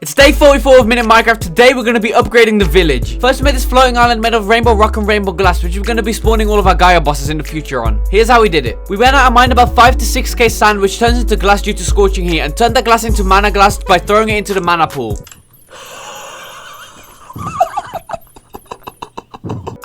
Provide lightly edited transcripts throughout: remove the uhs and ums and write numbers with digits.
It's day 44 of Minute Minecraft. Today we're going to be upgrading the village. First we made this floating island made of rainbow rock and rainbow glass, which we're going to be spawning all of our Gaia bosses in the future on. Here's how we did it. We went out and mined about 5 to 6k sand, which turns into glass due to scorching heat, and turned that glass into mana glass by throwing it into the mana pool.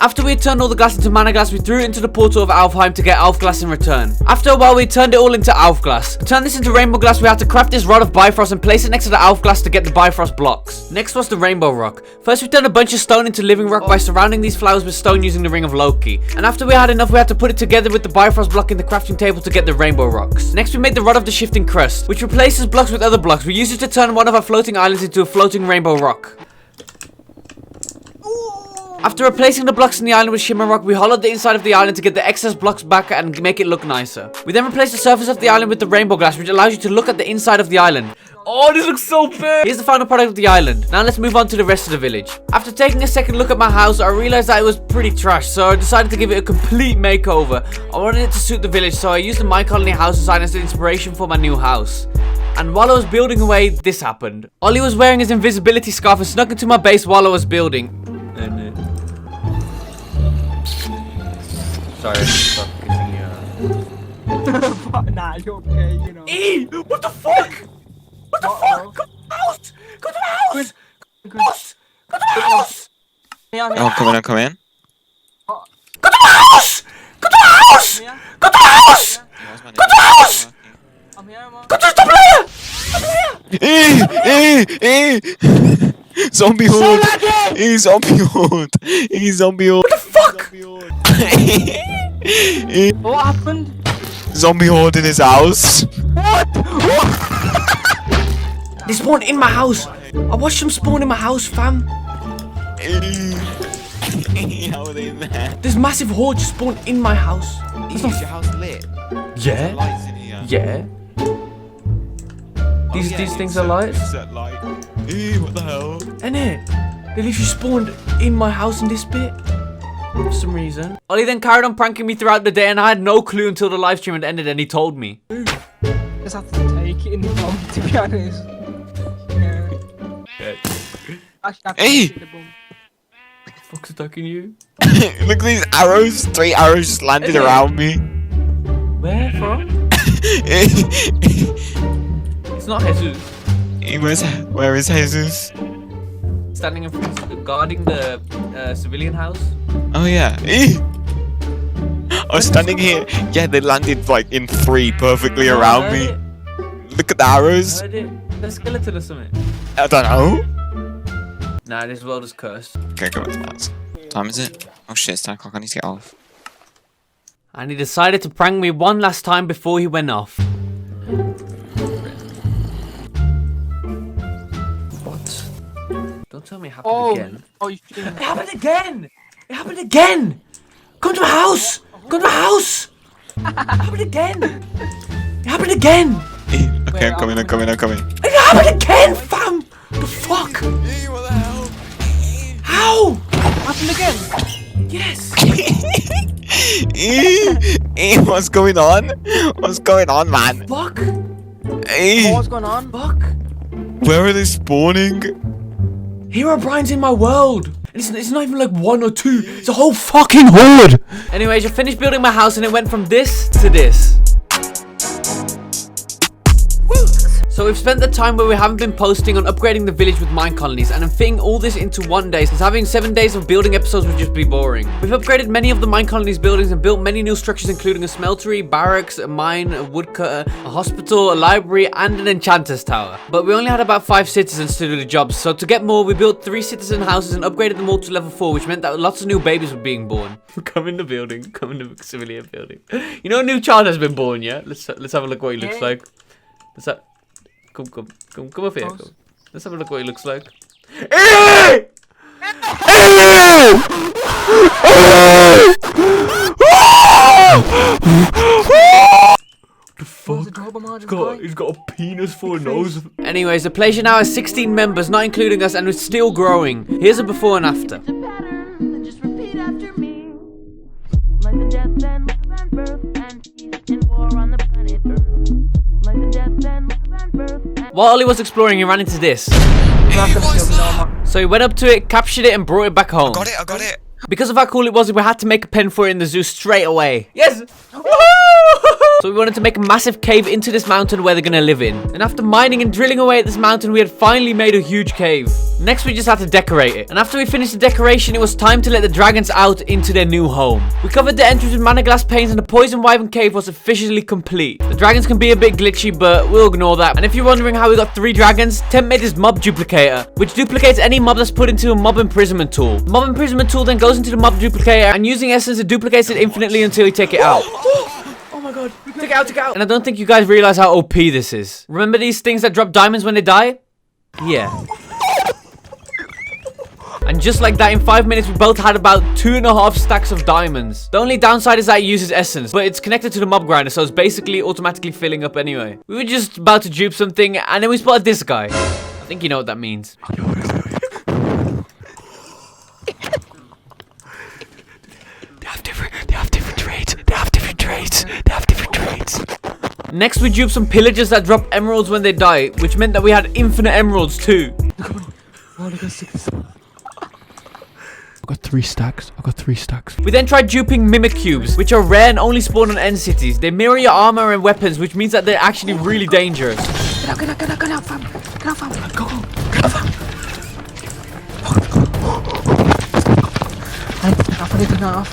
After we had turned all the glass into mana glass, we threw it into the portal of Alfheim to get Alf glass in return. After a while, we turned it all into Alf glass. To turn this into rainbow glass, we had to craft this rod of Bifrost and place it next to the Alf glass to get the Bifrost blocks. Next was the rainbow rock. First, we turned a bunch of stone into living rock by surrounding these flowers with stone using the ring of Loki. And after we had enough, we had to put it together with the Bifrost block in the crafting table to get the rainbow rocks. Next, we made the rod of the shifting crust, which replaces blocks with other blocks. We used it to turn one of our floating islands into a floating rainbow rock. After replacing the blocks in the island with shimmer rock, we hollowed the inside of the island to get the excess blocks back and make it look nicer. We then replaced the surface of the island with the rainbow glass, which allows you to look at the inside of the island. Oh, this looks so big! Here's the final product of the island. Now let's move on to the rest of the village. After taking a second look at my house, I realized that it was pretty trash, so I decided to give it a complete makeover. I wanted it to suit the village, so I used the My Colony house design as the inspiration for my new house. And while I was building away, this happened. Ollie was wearing his invisibility scarf and snuck into my base while I was building. Sorry, stop kissing you. Nah, you're okay, you know. What the fuck? What the fuck? Go to the house! Go to the house! Go to the house! Oh, come in. Go to the house! Go to the house! Go to the house! Go to the house! Go to the player! Zombie horde! He's zombie horde! He's zombie horde! What the fuck? What happened? Zombie horde in his house. What? They spawned in my house. I watched them spawn in my house, fam. How are they in there? This massive horde just spawned in my house. Is your house lit? Yeah. Lights in here. Yeah. These things are lights. Set light. What the hell? Innit? They literally spawned in my house in this bit. For some reason. Ollie then carried on pranking me throughout the day, and I had no clue until the live stream had ended and he told me. Just have to take it in the bum, to be honest. Yeah. Hey! The bum. What the fuck's attacking you? Look at these arrows. 3 arrows just landed around me. Where from? It's not Jesus. Where is Jesus? Standing in front, guarding the civilian house. Oh yeah. I was standing here. Yeah, they landed like in 3 perfectly around me. Look at the arrows. The skeleton or something. I don't know. Nah, this world is cursed. Okay, go back to that. What time is it? Oh shit, it's 10 o'clock. I need to get off. And he decided to prank me one last time before he went off. What? Don't tell me it happened again. Oh, you It happened again! It happened again! Come to my house! Come to my house! It happened again! It happened again! Okay, I'm coming. It happened again, fam! The fuck? What the hell? How? happened again? Yes! What's going on? What's going on, man? Fuck! What's going on? Fuck! Where are they spawning? Herobrine's in my world! It's not even like 1 or 2, it's a whole fucking horde! Anyways, I finished building my house and it went from this to this. So we've spent the time where we haven't been posting on upgrading the village with mine colonies, and I'm fitting all this into 1 day, since having 7 days of building episodes would just be boring. We've upgraded many of the mine colonies buildings and built many new structures, including a smeltery, barracks, a mine, a woodcutter, a hospital, a library, and an enchanter's tower. But we only had about 5 citizens to do the jobs, so to get more, we built 3 citizen houses and upgraded them all to level 4, which meant that lots of new babies were being born. Come in the building, come in the civilian building. You know a new child has been born, yeah? Let's have a look what he looks like. Come up here. Come. Let's have a look what he looks like. What the fuck? He's got a penis for a nose. Anyways, the pleasure now has 16 members, not including us, and it's still growing. Here's a before and after. While Ollie was exploring, he ran into this. Not gonna kill me, no, man. So he went up to it, captured it, and brought it back home. I got it. Because of how cool it was, we had to make a pen for it in the zoo straight away. Yes! So we wanted to make a massive cave into this mountain where they're gonna live in. And after mining and drilling away at this mountain, we had finally made a huge cave. Next, we just had to decorate it. And after we finished the decoration, it was time to let the dragons out into their new home. We covered the entrance with mana glass panes and the poison wyvern cave was officially complete. The dragons can be a bit glitchy, but we'll ignore that. And if you're wondering how we got 3 dragons, Temp made this mob duplicator, which duplicates any mob that's put into a mob imprisonment tool. Mob imprisonment tool then goes into the mob duplicator, and using essence, it duplicates it infinitely until you take it out. Oh my god, take it out, take it out. And I don't think you guys realize how OP this is. Remember these things that drop diamonds when they die? Yeah. And just like that, in 5 minutes, we both had about 2.5 stacks of diamonds. The only downside is that it uses essence, but it's connected to the mob grinder, so it's basically automatically filling up anyway. We were just about to dupe something, and then we spotted this guy. I think you know what that means. They have different traits. Next, we duped some pillagers that drop emeralds when they die, which meant that we had infinite emeralds too. Oh, look at 6. I got 3 stacks. We then tried duping mimic cubes, which are rare and only spawn on end cities. They mirror your armor and weapons, which means that they're actually really dangerous. Get out, fam. Go. I need to turn it off.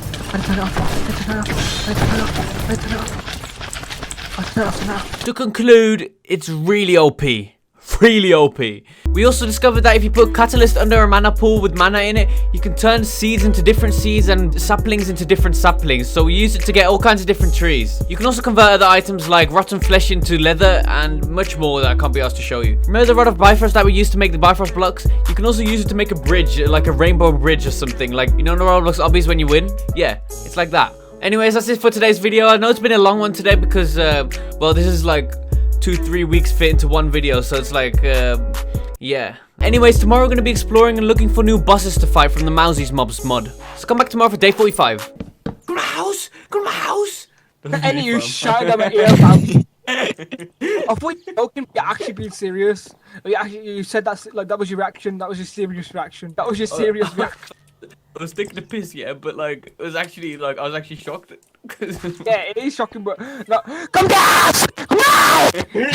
To conclude, it's really OP. Really OP. We also discovered that if you put catalyst under a mana pool with mana in it, you can turn seeds into different seeds and saplings into different saplings. So we use it to get all kinds of different trees. You can also convert other items like rotten flesh into leather and much more that I can't be asked to show you. Remember the rod of Bifrost that we used to make the Bifrost blocks? You can also use it to make a bridge, like a rainbow bridge or something. Like, you know in the Roblox obbies when you win? Yeah, it's like that. Anyways, that's it for today's video. I know it's been a long one today because, well, this is like 2-3 weeks fit into one video, so it's like, yeah. Anyways, tomorrow we're going to be exploring and looking for new bosses to fight from the Mousies mobs mod. So come back tomorrow for day 45. Go to my house! And you shouted at my ear, fam. I thought you were joking, you're actually being serious. You said that was your reaction. That was your serious reaction. Reaction. I was taking a piss, yeah, but like, it was actually, like, I was actually shocked. Yeah, it is shocking, but... No. Come down! No!